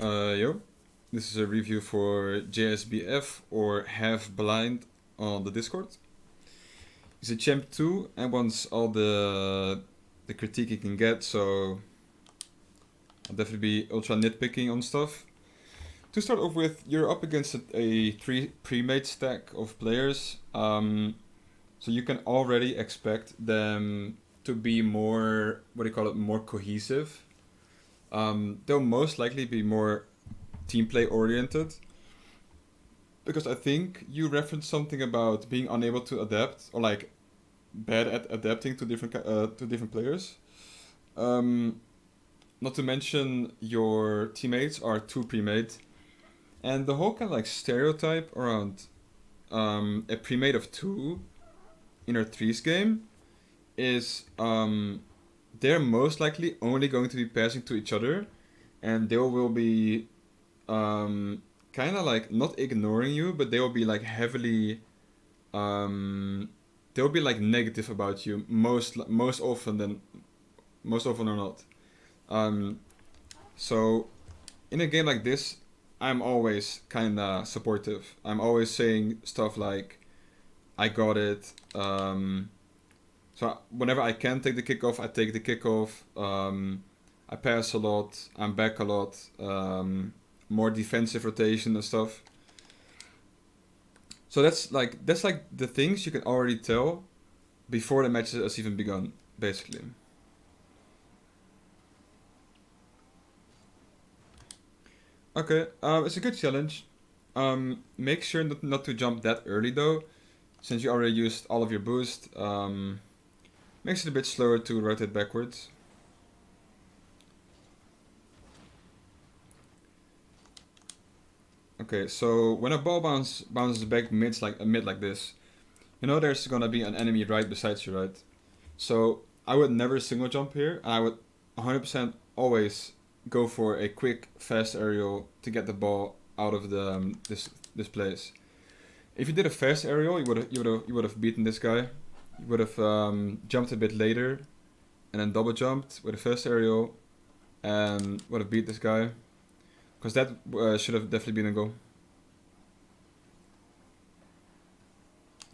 Yo, this is a review for JSBF or Halvblind on the Discord. He's a champ 2 and wants all the critique he can get, so I'll definitely be ultra nitpicking on stuff. To start off with, you're up against a 3 pre-made stack of players, so you can already expect them to be more, more cohesive. They'll most likely be more team play oriented, because I think you referenced something about being unable to adapt or like bad at adapting to different players. Not to mention your teammates are too pre-made, and the whole kind of like stereotype around a pre-made of 2 in our threes game is they're most likely only going to be passing to each other, and they will be kind of like not ignoring you, but they will be like heavily they'll be like negative about you most often or not. So in a game like this, I'm always kind of supportive. I'm always saying stuff like, "I got it." So whenever I can take the kickoff, I take the kickoff. I pass a lot. I'm back a lot. More defensive rotation and stuff. So that's like the things you can already tell before the match has even begun, basically. Okay, it's a good challenge. Make sure not to jump that early though, since you already used all of your boost. Makes it a bit slower to rotate backwards. Okay, so when a ball bounces back mid like this, you know there's gonna be an enemy right beside you, right? So I would never single jump here, and I would 100% always go for a quick, fast aerial to get the ball out of the this place. If you did a fast aerial, you would have beaten this guy. You would have jumped a bit later, and then double jumped with a fast aerial, and would have beat this guy. Because that should have definitely been a goal.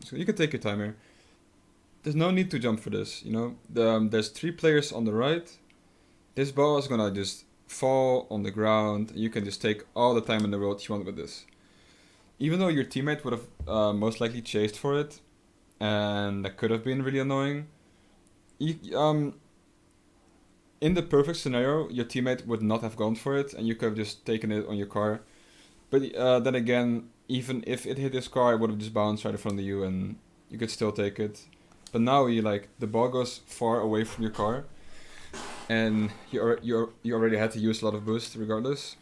So you can take your time here. There's no need to jump for this, you know. There's 3 players on the right. This ball is gonna just fall on the ground. You can just take all the time in the world you want with this. Even though your teammate would have most likely chased for it, and that could have been really annoying. In the perfect scenario, your teammate would not have gone for it, and you could have just taken it on your car. But then again, even if it hit his car, it would have just bounced right in front of you, and you could still take it. But now the ball goes far away from your car, and you already had to use a lot of boost regardless.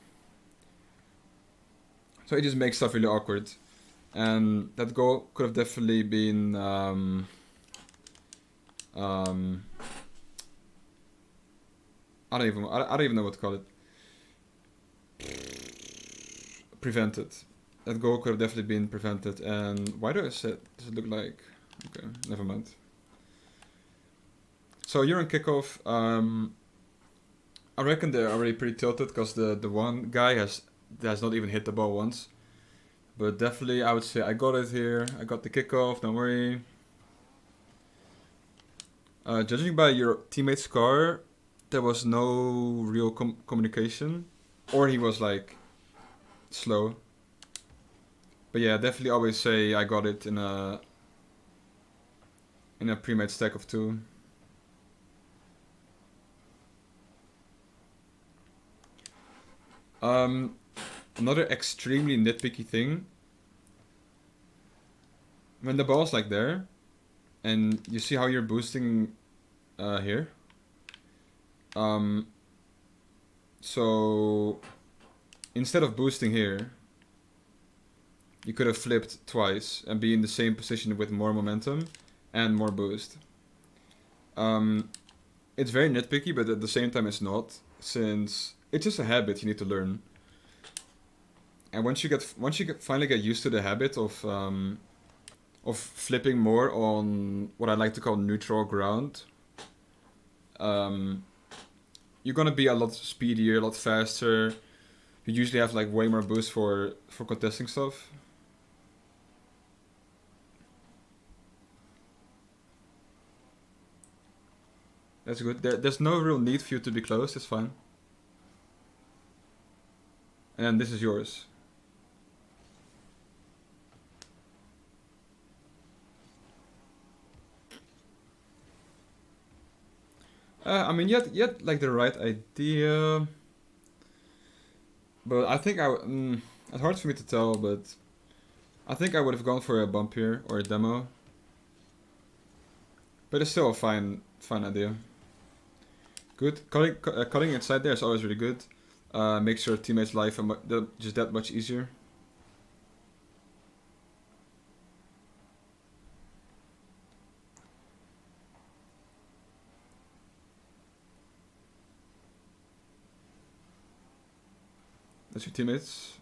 So it just makes stuff really awkward, and that goal could have definitely been I don't even know what to call it. Prevented. That goal could have definitely been prevented. And why does it look like? Okay, never mind. So you're on kickoff. I reckon they're already pretty tilted because the one guy has not even hit the ball once. But definitely, I would say I got it here. I got the kickoff. Don't worry. Judging by your teammate's car, there was no real communication, or he was like slow. But yeah, definitely always say I got it in a pre-made stack of 2. Another extremely nitpicky thing, when the ball's like there, and you see how you're boosting here. So instead of boosting here, you could have flipped twice and be in the same position with more momentum and more boost. It's very nitpicky, but at the same time it's not, since it's just a habit you need to learn. And once you finally get used to the habit of flipping more on what I like to call neutral ground, you're gonna be a lot speedier, a lot faster. you usually have like way more boost for contesting stuff. That's good. There's no real need for you to be close. It's fine. And then this is yours. I mean, you had like the right idea, but I think it's hard for me to tell, but I think I would have gone for a bump here or a demo. But it's still a fine idea. Good. Cutting inside there is always really good. Makes your teammates' life just that much easier. That's your teammates.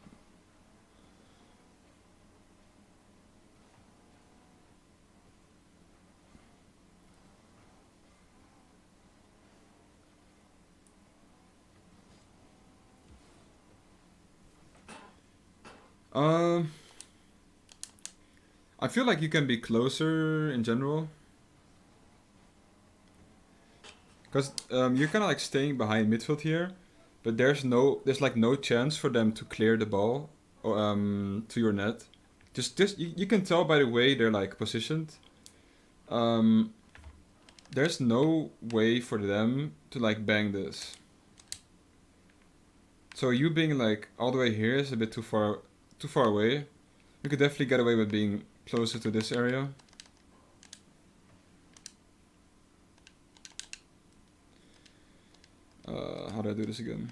I feel like you can be closer in general. Because you're kind of like staying behind midfield here, but there's like no chance for them to clear the ball to your net. Just you can tell by the way they're like positioned. There's no way for them to like bang this. So you being like all the way here is a bit too far away. You could definitely get away with being closer to this area. How do I do this again?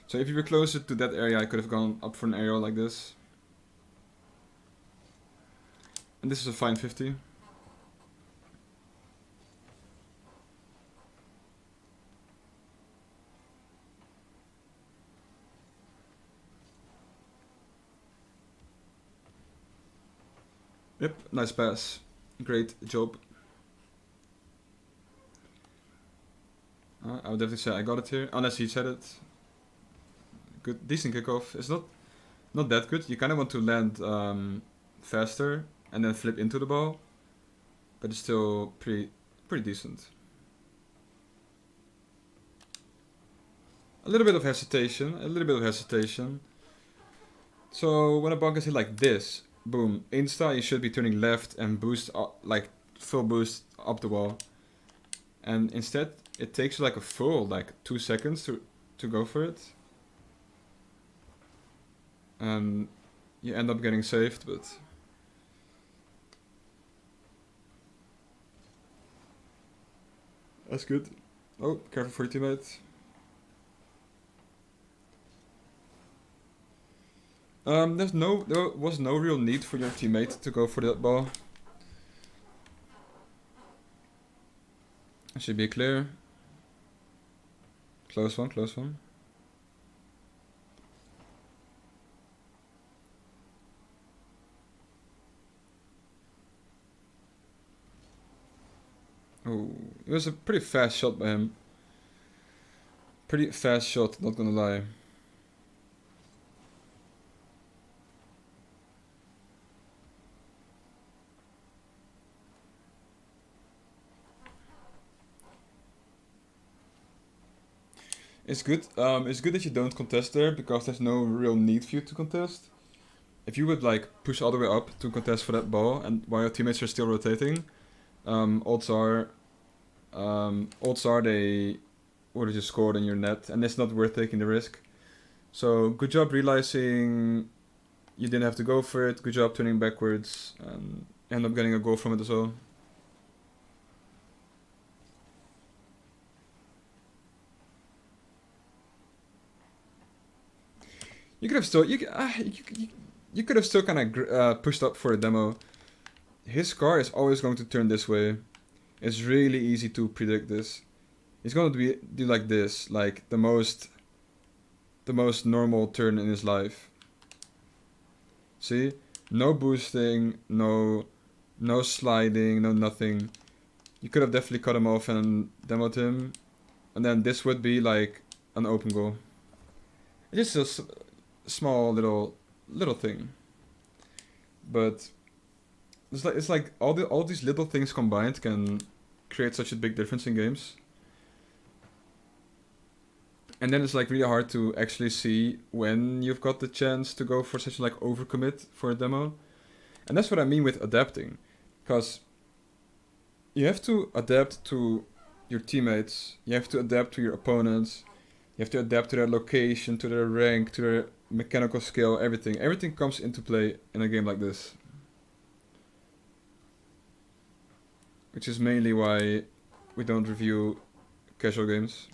So if you were closer to that area, I could have gone up for an aerial like this. And this is a fine 50. Yep, nice pass. Great job. I would definitely say I got it here, unless he said it. Good, decent kickoff. It's not that good. You kind of want to land faster and then flip into the ball, but it's still pretty decent. A little bit of hesitation. So when a bonk is hit like this, boom, insta, you should be turning left and boost up, like full boost up the wall. And instead, it takes you like a full 2 seconds to go for it. And you end up getting saved, but that's good. Oh, careful for your teammate. There was no real need for your teammate to go for that ball. It should be clear. Close one. Oh, it was a pretty fast shot by him. Pretty fast shot, not gonna lie. It's good. It's good that you don't contest there because there's no real need for you to contest. If you would push all the way up to contest for that ball, and while your teammates are still rotating, odds are they would have just scored in your net, and it's not worth taking the risk. So good job realizing you didn't have to go for it. Good job turning backwards and end up getting a goal from it as well. You could have still you could have still kind of pushed up for a demo. His car is always going to turn this way. It's really easy to predict this. He's going to do like this, like the most normal turn in his life. See, no boosting, no sliding, no nothing. You could have definitely cut him off and demoed him, and then this would be like an open goal. It's just a small little thing, but it's like all these little things combined can create such a big difference in games. And then it's like really hard to actually see when you've got the chance to go for such like overcommit for a demo. And that's what I mean with adapting, because you have to adapt to your teammates, you have to adapt to your opponents, you have to adapt to their location, to their rank, to their mechanical skill, everything. Everything comes into play in a game like this. Which is mainly why we don't review casual games.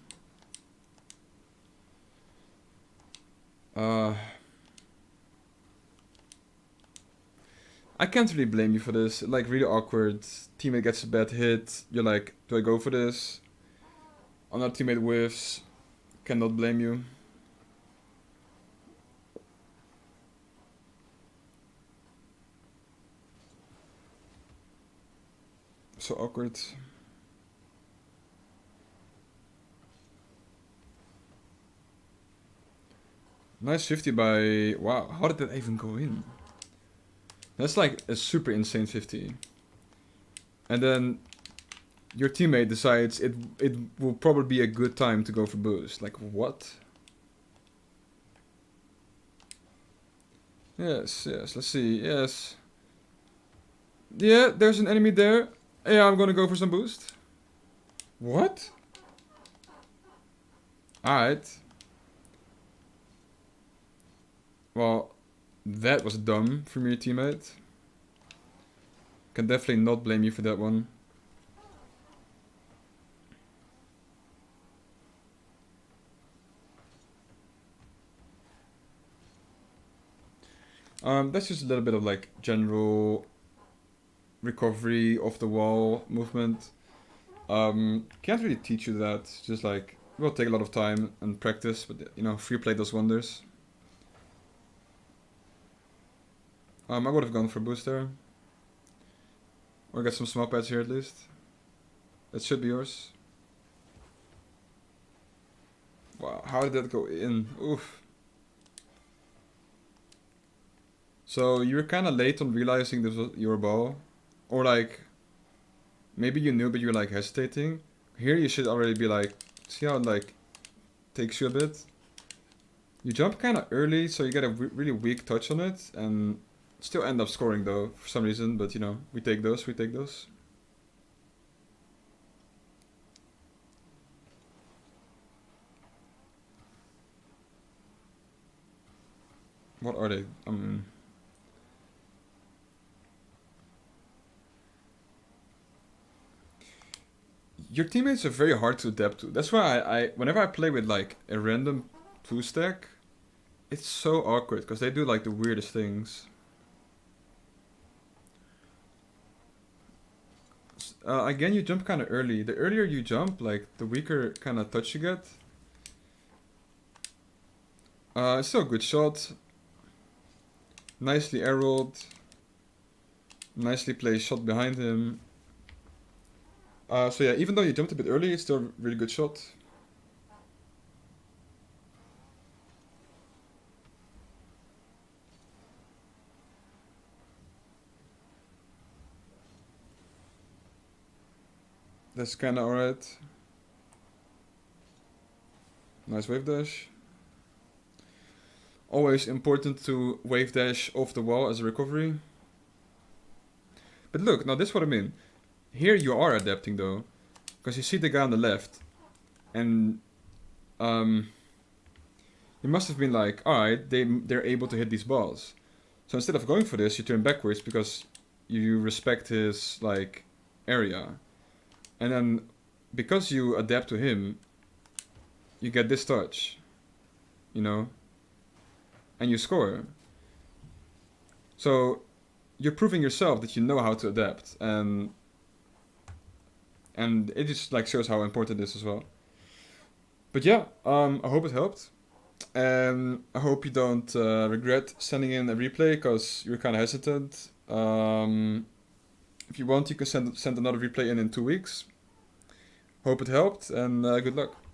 I can't really blame you for this. Like, really awkward. Teammate gets a bad hit. You're like, do I go for this? Another teammate whiffs. Cannot blame you. So awkward. Nice 50 by... Wow, how did that even go in? That's like a super insane 50. And then your teammate decides it will probably be a good time to go for boost. Like, what? Yes, let's see, yes. Yeah, there's an enemy there. Yeah, I'm gonna go for some boost. What? Alright. Well, that was dumb from your teammate. Can definitely not blame you for that one. That's just a little bit of like general recovery off the wall movement. Can't really teach you that. It's just like, it will take a lot of time and practice, but you know, free play does wonders. I would have gone for boost there. Or get some small pads here at least. That should be yours. Wow, how did that go in? Oof. So you were kind of late on realizing this was your ball. Or like, maybe you knew but you were like hesitating. Here you should already be like, see how it like takes you a bit? You jump kind of early, so you get a really weak touch on it, and still end up scoring though, for some reason, but you know, we take those. What are they? Your teammates are very hard to adapt to. That's why I whenever I play with like a random 2-stack, it's so awkward, because they do like the weirdest things. Again, you jump kind of early. The earlier you jump, like, the weaker kind of touch you get. It's still a good shot. Nicely arrowed. Nicely placed shot behind him. So yeah, even though you jumped a bit early, it's still a really good shot. That's kinda alright. Nice wave dash. Always important to wave dash off the wall as a recovery. But look, now this is what I mean. Here you are adapting though. Because you see the guy on the left. And you must have been like, alright, they're able to hit these balls. So instead of going for this, you turn backwards because you respect his like area. And then, because you adapt to him, you get this touch, you know, and you score. So, you're proving yourself that you know how to adapt, and it just like shows how important this is as well. But yeah, I hope it helped, and I hope you don't regret sending in a replay because you're kind of hesitant. If If you want, you can send another replay in 2 weeks. Hope it helped, and good luck.